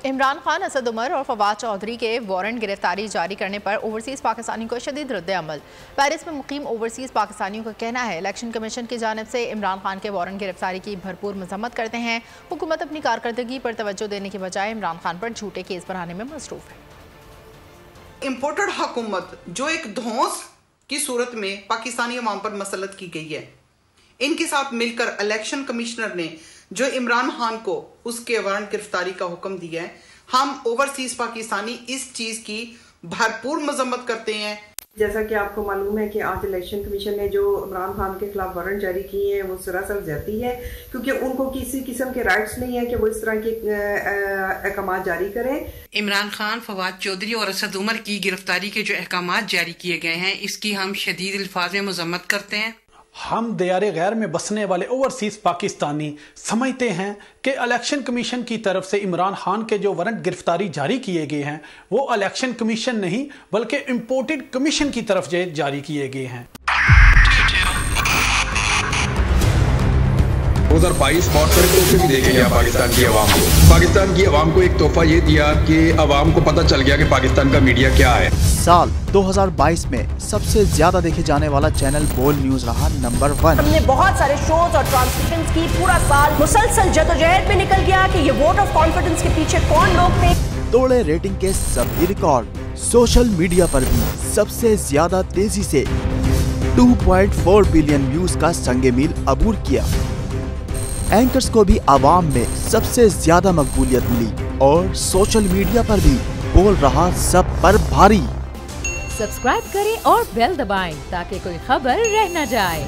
इमरान खान, असद उमर और फवाद चौधरी के वारंट गिरफ्तारी जारी करने पर ओवरसीज़ पाकिस्तानियों को शदीद रद्द-ए-अमल। पेरिस में मुकीम ओवरसीज़ पाकिस्तानियों का कहना है इलेक्शन कमीशन की जानिब से इमरान खान के वारंट गिरफ्तारी की भरपूर मजम्मत करते हैं। हुकूमत अपनी कारकर्दगी पर तवज्जो देने के बजाय इमरान खान पर झूठे केस बनाने में मसरूफ है। इम्पोर्टेड हुकूमत जो एक धौंस की सूरत में पाकिस्तानी अवाम पर मसलत की गई है, इनके साथ मिलकर इलेक्शन कमिश्नर ने जो इमरान खान को उसके वारंट गिरफ्तारी का हुक्म दिया है, हम ओवरसीज पाकिस्तानी इस चीज की भरपूर मजम्मत करते हैं। जैसा कि आपको मालूम है कि आज इलेक्शन कमीशन ने जो इमरान खान के खिलाफ वारंट जारी किए हैं वो सरासर ज्यादती है, क्योंकि उनको किसी किस्म के राइट्स नहीं है कि वो इस तरह के अहकाम जारी करें। इमरान खान, फवाद चौधरी और असद उमर की गिरफ्तारी के जो अहकाम जारी किए गए हैं, इसकी हम शदीद अल्फाज में मजम्मत करते हैं। हम दियारे गैर में बसने वाले ओवरसीज पाकिस्तानी समझते हैं कि इलेक्शन कमीशन की तरफ से इमरान खान के जो वारंट गिरफ्तारी जारी किए गए हैं वो इलेक्शन कमीशन नहीं बल्कि इम्पोर्टेड कमीशन की तरफ से जारी किए गए हैं। 2022 बहुत बड़े तोहफे भी देखे गया पाकिस्तान की आवाम को। पाकिस्तान की आवाम को एक तोहफा ये दिया कि आवाम को पता चल गया कि पाकिस्तान का मीडिया क्या है। साल 2022 में सबसे ज्यादा देखे जाने वाला चैनल बोल न्यूज रहा नंबर 1। हमने बहुत सारे शोज और ट्रांसमिशंस की, पूरा साल मुसलसल जदोजहद में निकल गया कि ये वोट ऑफ कॉन्फिडेंस के पीछे कौन लोग थे। तोड़े रेटिंग के सभी रिकॉर्ड। सोशल मीडिया पर भी सबसे ज्यादा तेजी से 2.4 बिलियन व्यूज का संगे मील अबूर किया। एंकर्स को भी आवाम में सबसे ज्यादा मकबूलियत मिली और सोशल मीडिया पर भी बोल रहा सब पर भारी। सब्सक्राइब करें और बेल दबाएं ताकि कोई खबर रह न जाए।